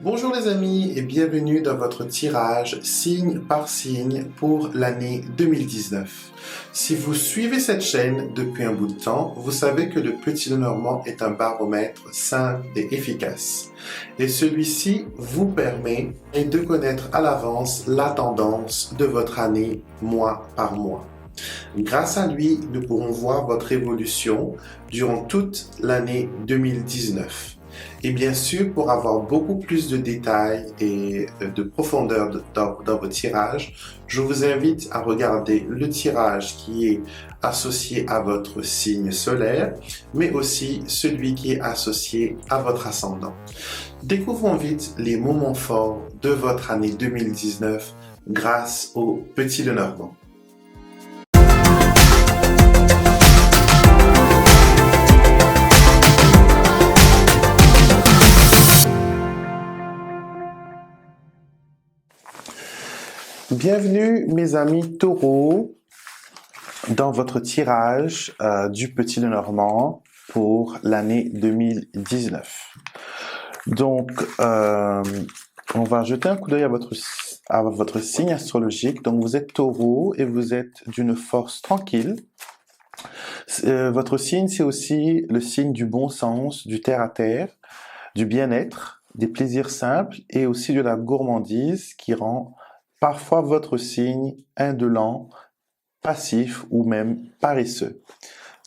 Bonjour les amis et bienvenue dans votre tirage signe par signe pour l'année 2019. Si vous suivez cette chaîne depuis un bout de temps, vous savez que le Petit Lenormand est un baromètre simple et efficace. Et celui-ci vous permet de connaître à l'avance la tendance de votre année mois par mois. Grâce à lui, nous pourrons voir votre évolution durant toute l'année 2019. Et bien sûr, pour avoir beaucoup plus de détails et de profondeur dans vos tirages, je vous invite à regarder le tirage qui est associé à votre signe solaire, mais aussi celui qui est associé à votre ascendant. Découvrons vite les moments forts de votre année 2019 grâce au Petit Lenormand. Bienvenue mes amis taureaux dans votre tirage du Petit Lenormand pour l'année 2019. Donc, on va jeter un coup d'œil à votre signe astrologique. Donc, vous êtes taureau et vous êtes d'une force tranquille. Votre signe, c'est aussi le signe du bon sens, du terre-à-terre, du bien-être, des plaisirs simples et aussi de la gourmandise qui rend parfois votre signe indolent, passif ou même paresseux.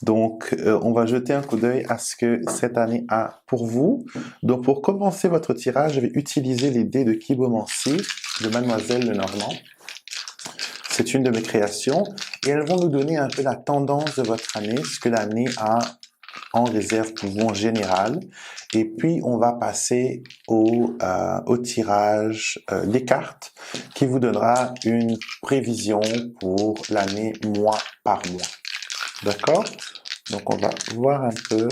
Donc, on va jeter un coup d'œil à ce que cette année a pour vous. Donc, pour commencer votre tirage, je vais utiliser les dés de Kibomancy de Mademoiselle Lenormand. C'est une de mes créations et elles vont nous donner un peu la tendance de votre année, ce que l'année a en réserve pour vous en général. Et puis, on va passer au tirage des cartes qui vous donnera une prévision pour l'année mois par mois. D'accord? Donc, on va voir un peu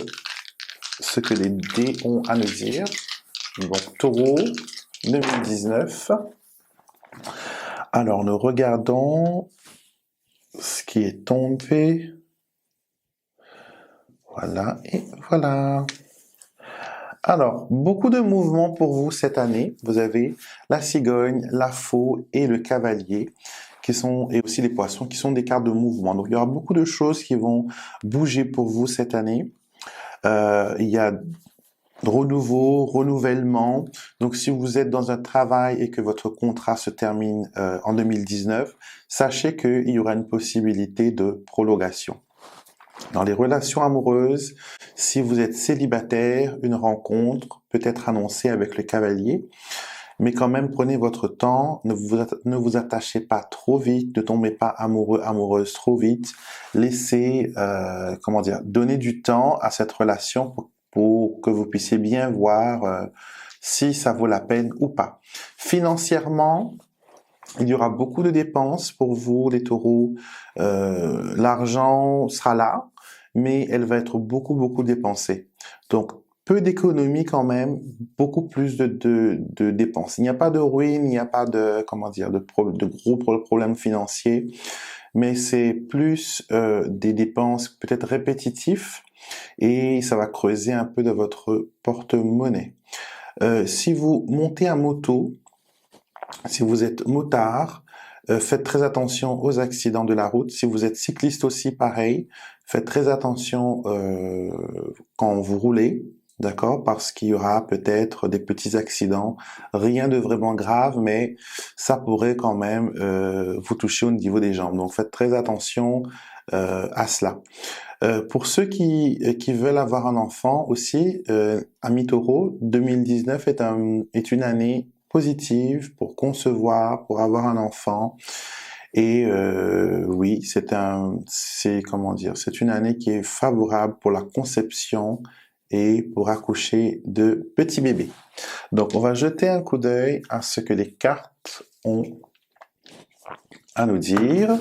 ce que les dés ont à nous dire. Donc, Taureau 2019. Alors, nous regardons ce qui est tombé. Voilà, et voilà. Alors, beaucoup de mouvements pour vous cette année. Vous avez la cigogne, la faux et le cavalier, et aussi les poissons, qui sont des cartes de mouvement. Donc, il y aura beaucoup de choses qui vont bouger pour vous cette année. Il y a renouveau, renouvellement. Donc, si vous êtes dans un travail et que votre contrat se termine en 2019, sachez qu'il y aura une possibilité de prolongation. Dans les relations amoureuses, si vous êtes célibataire, une rencontre peut être annoncée avec le cavalier, mais quand même prenez votre temps, ne vous attachez pas trop vite, ne tombez pas amoureux, amoureuse trop vite, laissez, donner du temps à cette relation pour que vous puissiez bien voir si ça vaut la peine ou pas. Financièrement, il y aura beaucoup de dépenses pour vous, les taureaux. L'argent sera là, mais elle va être beaucoup dépensée. Donc, peu d'économies quand même, beaucoup plus de dépenses. Il n'y a pas de ruine, il n'y a pas de gros problèmes financiers, mais c'est plus des dépenses peut-être répétitifs et ça va creuser un peu de votre porte-monnaie. Si vous montez à moto, si vous êtes motard, faites très attention aux accidents de la route. Si vous êtes cycliste aussi, pareil, faites très attention quand vous roulez, d'accord? Parce qu'il y aura peut-être des petits accidents, rien de vraiment grave, mais ça pourrait quand même vous toucher au niveau des jambes. Donc faites très attention à cela. Pour ceux qui veulent avoir un enfant aussi, Amis Taureau, 2019 est une année positive pour concevoir, pour avoir un enfant. Et oui, c'est une année qui est favorable pour la conception et pour accoucher de petits bébés. Donc, on va jeter un coup d'œil à ce que les cartes ont à nous dire.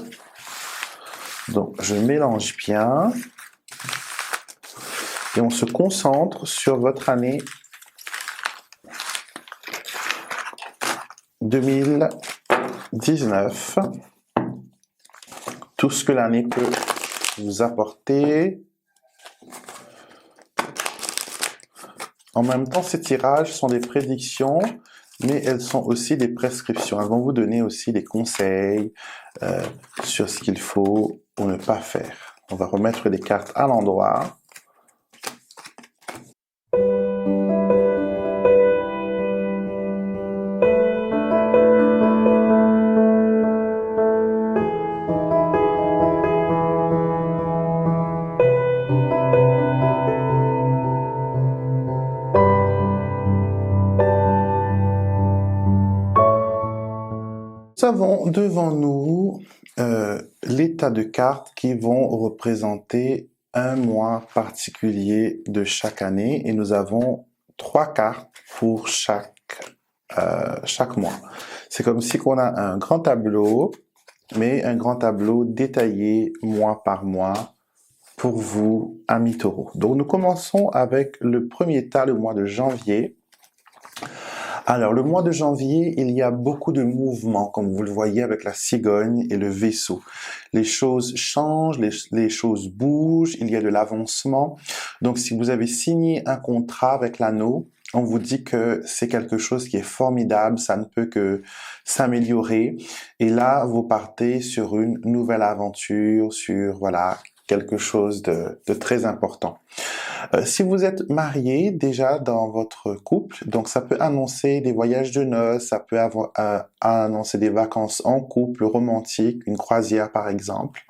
Donc, je mélange bien. Et on se concentre sur votre année 2019. Tout ce que l'année peut vous apporter. En même temps, ces tirages sont des prédictions, mais elles sont aussi des prescriptions. Elles vont vous donner aussi des conseils sur ce qu'il faut ou ne pas faire. On va remettre les cartes à l'endroit. Nous avons devant nous l'état de cartes qui vont représenter un mois particulier de chaque année et nous avons 3 cartes pour chaque mois. C'est comme si on a un grand tableau, mais un grand tableau détaillé mois par mois pour vous, amis taureaux. Donc nous commençons avec le premier tas, le mois de janvier. Alors, le mois de janvier, il y a beaucoup de mouvements, comme vous le voyez avec la cigogne et le vaisseau. Les choses changent, les choses bougent, il y a de l'avancement. Donc, si vous avez signé un contrat avec l'anneau, on vous dit que c'est quelque chose qui est formidable, ça ne peut que s'améliorer. Et là, vous partez sur une nouvelle aventure, sur, voilà, quelque chose de très important. Si vous êtes marié déjà dans votre couple, donc ça peut annoncer des voyages de noces, ça peut annoncer des vacances en couple romantiques, une croisière par exemple.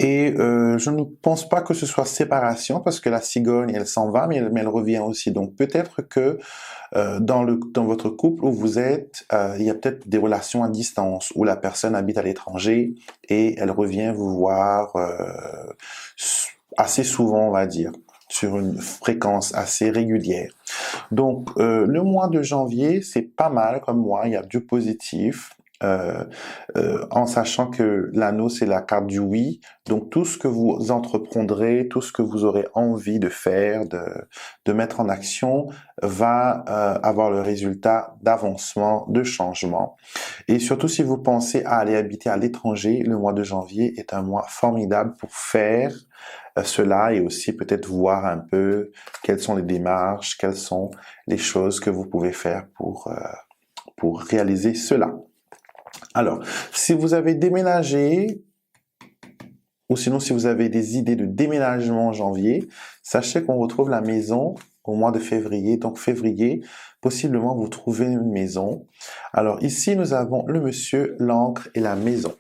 Et je ne pense pas que ce soit séparation parce que la cigogne, elle s'en va, mais elle revient aussi. Donc peut-être que dans votre couple où vous êtes, il y a peut-être des relations à distance où la personne habite à l'étranger et elle revient vous voir assez souvent, on va dire, sur une fréquence assez régulière. Donc, le mois de janvier, c'est pas mal comme mois, il y a du positif. En sachant que l'anneau, c'est la carte du oui. Donc, tout ce que vous entreprendrez, tout ce que vous aurez envie de faire, de mettre en action, va avoir le résultat d'avancement, de changement. Et surtout, si vous pensez à aller habiter à l'étranger, le mois de janvier est un mois formidable pour faire cela et aussi peut-être voir un peu quelles sont les démarches, quelles sont les choses que vous pouvez faire pour réaliser cela. Alors, si vous avez déménagé, ou sinon si vous avez des idées de déménagement en janvier, sachez qu'on retrouve la maison au mois de février. Donc février, possiblement vous trouvez une maison. Alors ici, nous avons le monsieur, l'encre et la maison.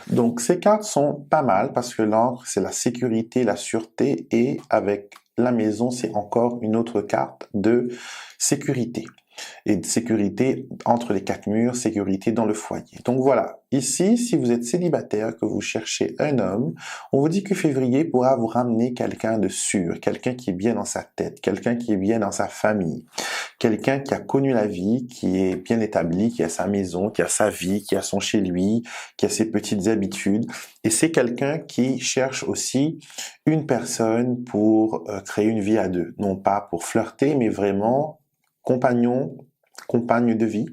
Donc ces cartes sont pas mal parce que l'encre, c'est la sécurité, la sûreté et avec la maison, c'est encore une autre carte de sécurité. Et de sécurité entre les 4 murs, sécurité dans le foyer. Donc voilà, ici, si vous êtes célibataire, que vous cherchez un homme, on vous dit que février pourra vous ramener quelqu'un de sûr, quelqu'un qui est bien dans sa tête, quelqu'un qui est bien dans sa famille, quelqu'un qui a connu la vie, qui est bien établi, qui a sa maison, qui a sa vie, qui a son chez lui, qui a ses petites habitudes. Et c'est quelqu'un qui cherche aussi une personne pour créer une vie à deux. Non pas pour flirter, mais vraiment compagne de vie.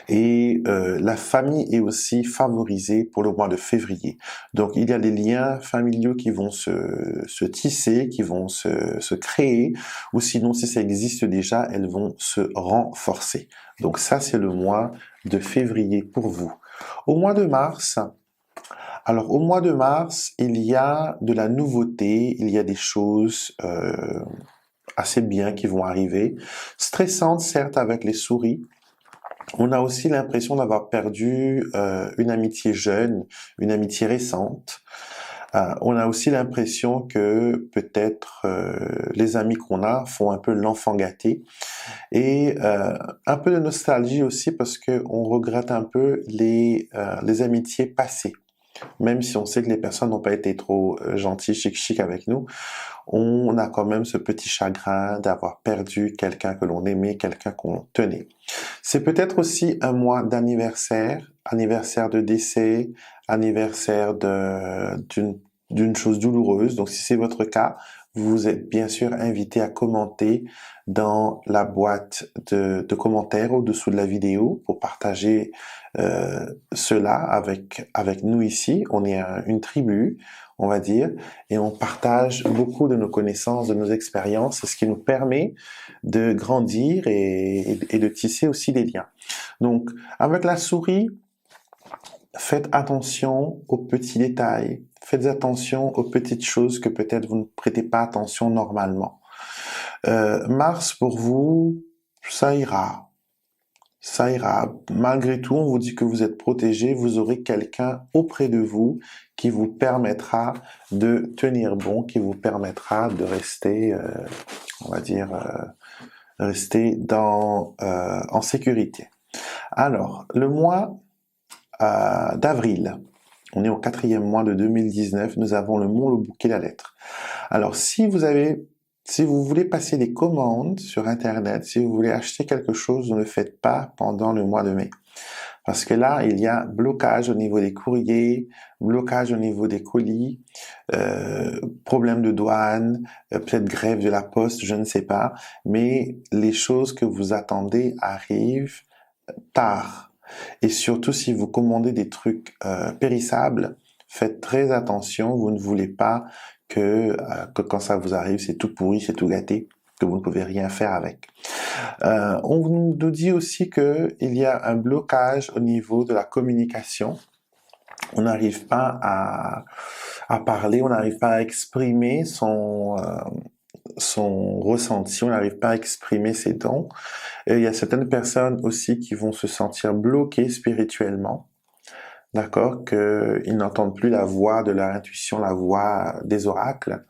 Et la famille est aussi favorisée pour le mois de février. Donc il y a des liens familiaux qui vont se tisser, qui vont se créer, ou sinon si ça existe déjà, elles vont se renforcer. Donc ça c'est le mois de février pour vous. Au mois de mars, alors au mois de mars, il y a de la nouveauté, il y a des choses assez bien qui vont arriver. Stressantes, certes, avec les souris. On a aussi l'impression d'avoir perdu une amitié jeune, une amitié récente. On a aussi l'impression que peut-être les amis qu'on a font un peu l'enfant gâté. Et un peu de nostalgie aussi parce que on regrette un peu les amitiés passées. Même si on sait que les personnes n'ont pas été trop gentilles, chic avec nous, on a quand même ce petit chagrin d'avoir perdu quelqu'un que l'on aimait, quelqu'un qu'on tenait. C'est peut-être aussi un mois d'anniversaire, anniversaire de décès, anniversaire d'une chose douloureuse. Donc si c'est votre cas, vous êtes bien sûr invité à commenter dans la boîte de commentaires au-dessous de la vidéo pour partager cela avec nous ici. On est une tribu, on va dire, et on partage beaucoup de nos connaissances, de nos expériences, c'est ce qui nous permet de grandir et de tisser aussi des liens. Donc, avec la souris, faites attention aux petits détails, faites attention aux petites choses que peut-être vous ne prêtez pas attention normalement. Mars, pour vous, ça ira. Ça ira. Malgré tout, on vous dit que vous êtes protégé, vous aurez quelqu'un auprès de vous qui vous permettra de tenir bon, qui vous permettra de rester, on va dire, rester en sécurité. Alors, le mois d'avril, on est au 4e mois de 2019, nous avons le mont, le bouquet, la lettre. Alors, si vous voulez passer des commandes sur Internet, si vous voulez acheter quelque chose, ne le faites pas pendant le mois de mai. Parce que là, il y a blocage au niveau des courriers, blocage au niveau des colis, problème de douane, peut-être grève de la poste, je ne sais pas. Mais les choses que vous attendez arrivent tard. Et surtout, si vous commandez des trucs périssables, faites très attention, vous ne voulez pas que quand ça vous arrive, c'est tout pourri, c'est tout gâté, que vous ne pouvez rien faire avec. On nous dit aussi qu'il y a un blocage au niveau de la communication. On n'arrive pas à parler, on n'arrive pas à exprimer son ressenti, on n'arrive pas à exprimer ses dons. Et il y a certaines personnes aussi qui vont se sentir bloquées spirituellement. D'accord, qu'ils n'entendent plus la voix de leur intuition, la voix des oracles.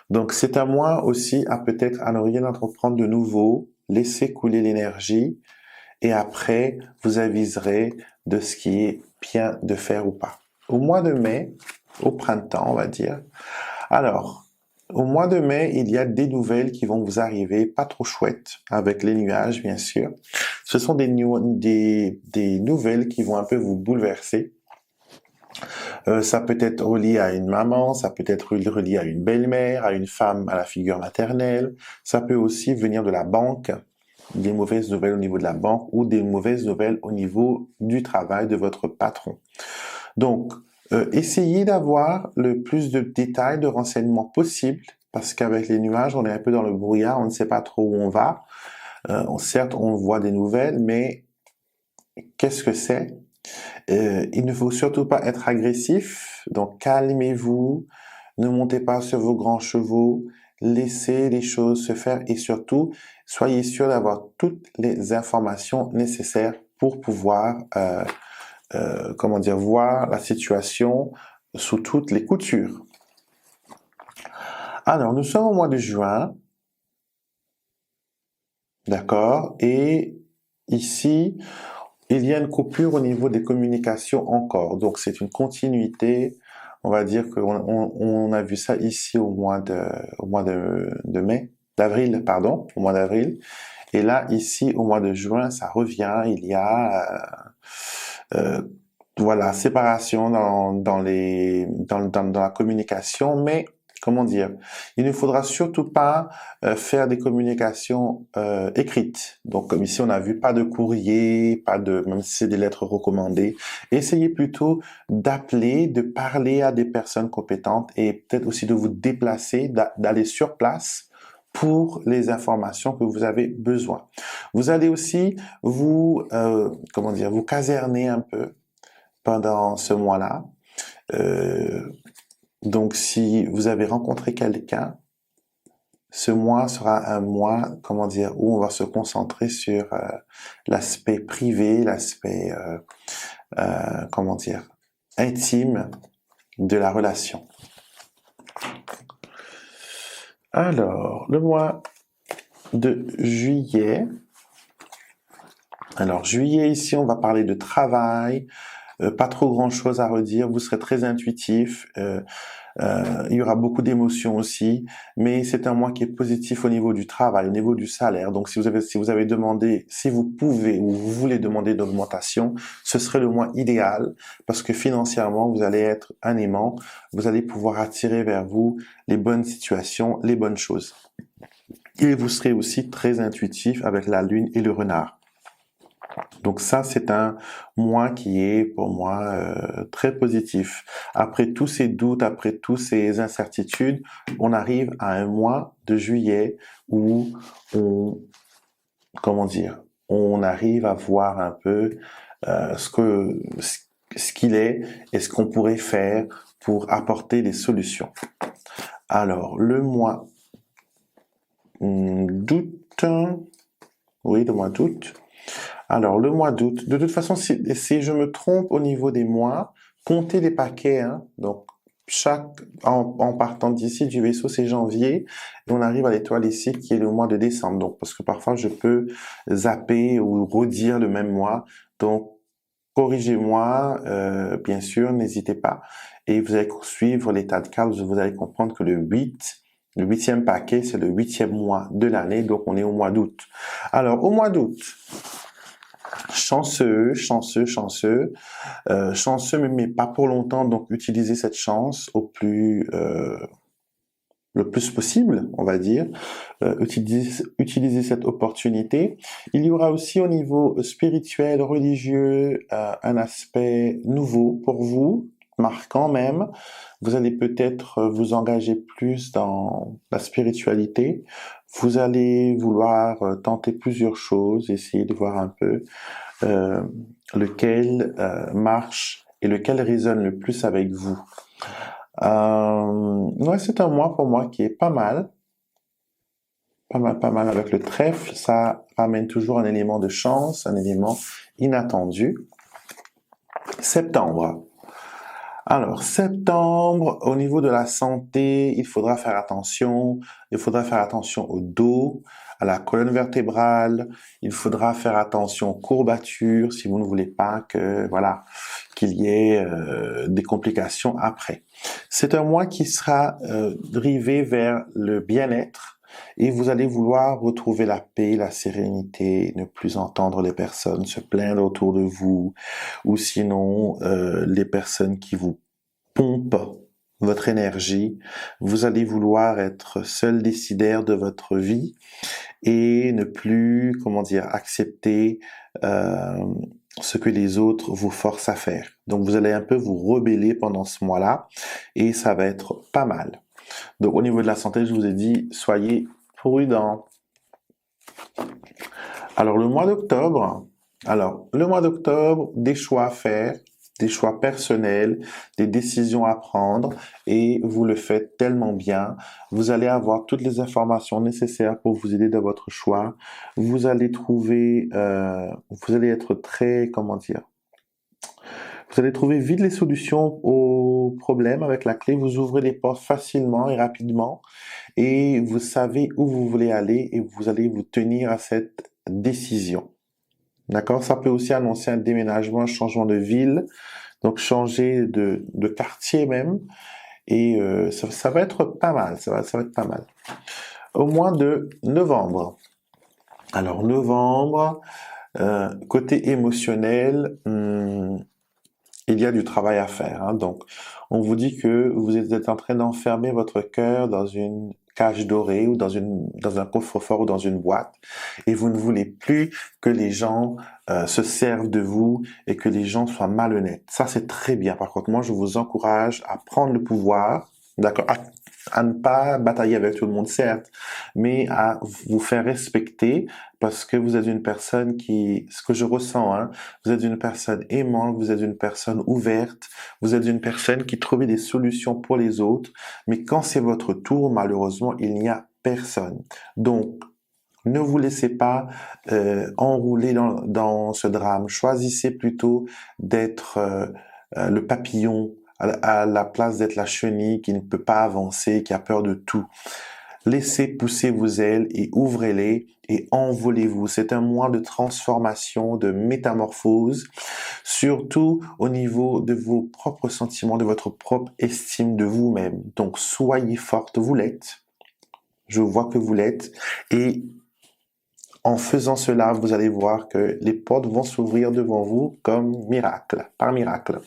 Donc c'est à moi aussi à peut-être à ne rien entreprendre de nouveau, laisser couler l'énergie et après vous aviserez de ce qui est bien de faire ou pas. Au mois de mai, au printemps on va dire, alors au mois de mai il y a des nouvelles qui vont vous arriver, pas trop chouettes, avec les nuages bien sûr. Ce sont des nouvelles qui vont un peu vous bouleverser. Ça peut être relié à une maman, ça peut être relié à une belle-mère, à une femme, à la figure maternelle. Ça peut aussi venir de la banque, des mauvaises nouvelles au niveau de la banque ou des mauvaises nouvelles au niveau du travail de votre patron. Donc, essayez d'avoir le plus de détails, de renseignements possibles, parce qu'avec les nuages, on est un peu dans le brouillard, on ne sait pas trop où on va. Certes, on voit des nouvelles, mais qu'est-ce que c'est ? Il ne faut surtout pas être agressif, donc calmez-vous, ne montez pas sur vos grands chevaux, laissez les choses se faire et surtout, soyez sûr d'avoir toutes les informations nécessaires pour pouvoir, voir la situation sous toutes les coutures. Alors, nous sommes au mois de juin, d'accord, et ici, il y a une coupure au niveau des communications encore, donc c'est une continuité. On va dire qu'on a vu ça ici au mois de mai, d'avril, pardon, au mois d'avril. Et là, ici, au mois de juin, ça revient. Il y a, séparation dans la communication, mais comment dire, il ne faudra surtout pas faire des communications écrites. Donc comme ici on a vu, pas de courrier, même si c'est des lettres recommandées. Essayez plutôt d'appeler, de parler à des personnes compétentes et peut-être aussi de vous déplacer, d'aller sur place pour les informations que vous avez besoin. Vous allez aussi vous caserner un peu pendant ce mois-là. Donc, si vous avez rencontré quelqu'un, ce mois sera un mois, où on va se concentrer sur l'aspect privé, l'aspect, intime de la relation. Alors, le mois de juillet. Alors, juillet, ici, on va parler de travail. Pas trop grand chose à redire, vous serez très intuitif. Il y aura beaucoup d'émotions aussi, mais c'est un mois qui est positif au niveau du travail, au niveau du salaire. Donc, si vous avez demandé, si vous pouvez ou vous voulez demander d'augmentation, ce serait le mois idéal parce que financièrement, vous allez être un aimant. Vous allez pouvoir attirer vers vous les bonnes situations, les bonnes choses. Et vous serez aussi très intuitif avec la lune et le renard. Donc ça, c'est un mois qui est pour moi très positif. Après tous ces doutes, après toutes ces incertitudes, on arrive à un mois de juillet où on, comment dire, on arrive à voir un peu ce qu'il est et ce qu'on pourrait faire pour apporter des solutions. Alors, le mois d'août, oui, le mois d'août. Alors, le mois d'août, de toute façon, si je me trompe au niveau des mois, comptez les paquets, hein. Donc, en partant d'ici du vaisseau, c'est janvier, et on arrive à l'étoile ici, qui est le mois de décembre. Donc, parce que parfois, je peux zapper ou redire le même mois. Donc, corrigez-moi, bien sûr, n'hésitez pas. Et vous allez suivre l'état de cas, vous allez comprendre que le 8e paquet, c'est le 8e mois de l'année, donc on est au mois d'août. Alors, au mois d'août, chanceux, mais pas pour longtemps, donc utilisez cette chance le plus possible, on va dire. Utilisez cette opportunité. Il y aura aussi au niveau spirituel, religieux, un aspect nouveau pour vous, marquant même. Vous allez peut-être vous engager plus dans la spiritualité. Vous allez vouloir tenter plusieurs choses, essayer de voir un peu lequel marche et lequel résonne le plus avec vous. Ouais, c'est un mois pour moi qui est pas mal. Pas mal avec le trèfle. Ça ramène toujours un élément de chance, un élément inattendu. Septembre. Alors, septembre, au niveau de la santé, il faudra faire attention. Il faudra faire attention au dos, à la colonne vertébrale. Il faudra faire attention aux courbatures si vous ne voulez pas qu'il y ait des complications après. C'est un mois qui sera drivé vers le bien-être et vous allez vouloir retrouver la paix, la sérénité, ne plus entendre les personnes se plaindre autour de vous ou sinon les personnes qui vous pompent votre énergie. Vous allez vouloir être seul décideur de votre vie et ne plus, accepter ce que les autres vous forcent à faire. Donc, vous allez un peu vous rebeller pendant ce mois-là et ça va être pas mal. Donc, au niveau de la santé, je vous ai dit, soyez prudents. Alors, le mois d'octobre, des choix à faire, des choix personnels, des décisions à prendre et vous le faites tellement bien. Vous allez avoir toutes les informations nécessaires pour vous aider dans votre choix. Vous allez être très, vous allez trouver vite les solutions aux problèmes avec la clé. Vous ouvrez les portes facilement et rapidement et vous savez où vous voulez aller et vous allez vous tenir à cette décision. D'accord? Ça peut aussi annoncer un déménagement, un changement de ville, donc changer de quartier même. Et ça va être pas mal, ça va être pas mal. Au mois de novembre. Alors novembre, côté émotionnel, il y a du travail à faire. Hein. Donc, on vous dit que vous êtes en train d'enfermer votre cœur dans une cage dorée ou dans un coffre-fort ou dans une boîte et vous ne voulez plus que les gens se servent de vous et que les gens soient malhonnêtes. Ça, c'est très bien. Par contre, moi, je vous encourage à prendre le pouvoir, d'accord, à ne pas batailler avec tout le monde, certes, mais à vous faire respecter parce que vous êtes une personne ce que je ressens, hein, vous êtes une personne aimante, vous êtes une personne ouverte, vous êtes une personne qui trouve des solutions pour les autres, mais quand c'est votre tour, malheureusement, il n'y a personne. Donc, ne vous laissez pas enrouler dans ce drame. Choisissez plutôt d'être le papillon à la place d'être la chenille qui ne peut pas avancer, qui a peur de tout. Laissez pousser vos ailes et ouvrez-les et envolez-vous. C'est un mois de transformation, de métamorphose, surtout au niveau de vos propres sentiments, de votre propre estime de vous-même. Donc, soyez forte, vous l'êtes. Je vois que vous l'êtes. Et en faisant cela, vous allez voir que les portes vont s'ouvrir devant vous comme miracle, par miracle.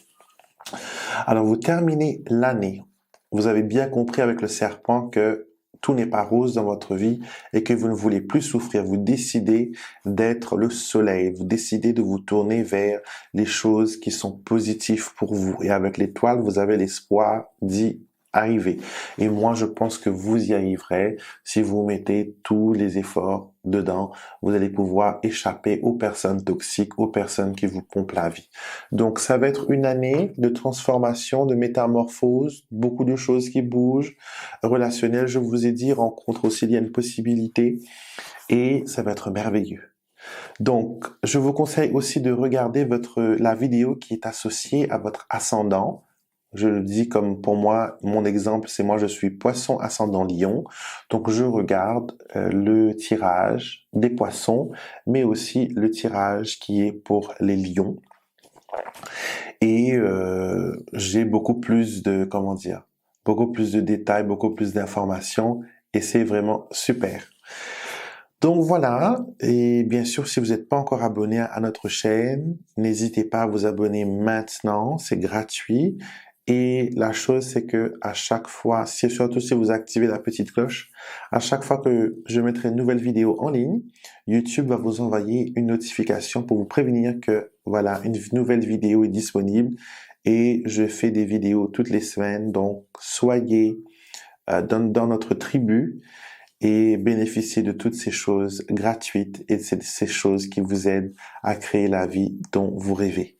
Alors, vous terminez l'année. Vous avez bien compris avec le serpent que tout n'est pas rose dans votre vie et que vous ne voulez plus souffrir. Vous décidez d'être le soleil. Vous décidez de vous tourner vers les choses qui sont positives pour vous. Et avec l'étoile, vous avez l'espoir d'y arriver. Et moi, je pense que vous y arriverez si vous mettez tous les efforts dedans. Vous allez pouvoir échapper aux personnes toxiques, aux personnes qui vous pompent la vie. Donc, ça va être une année de transformation, de métamorphose, beaucoup de choses qui bougent. Relationnel, je vous ai dit, rencontre aussi, il y a une possibilité. Et ça va être merveilleux. Donc, je vous conseille aussi de regarder la vidéo qui est associée à votre ascendant. Je le dis comme pour moi, mon exemple, c'est moi, je suis poisson ascendant lion. Donc, je regarde le tirage des poissons, mais aussi le tirage qui est pour les lions. Et j'ai beaucoup plus de, beaucoup plus de détails, beaucoup plus d'informations, et c'est vraiment super. Donc voilà, et bien sûr, si vous n'êtes pas encore abonné à notre chaîne, n'hésitez pas à vous abonner maintenant, c'est gratuit. Et la chose, c'est que à chaque fois, surtout si vous activez la petite cloche, à chaque fois que je mettrai une nouvelle vidéo en ligne, YouTube va vous envoyer une notification pour vous prévenir que voilà, une nouvelle vidéo est disponible. Et je fais des vidéos toutes les semaines, donc soyez dans notre tribu et bénéficiez de toutes ces choses gratuites et ces choses qui vous aident à créer la vie dont vous rêvez.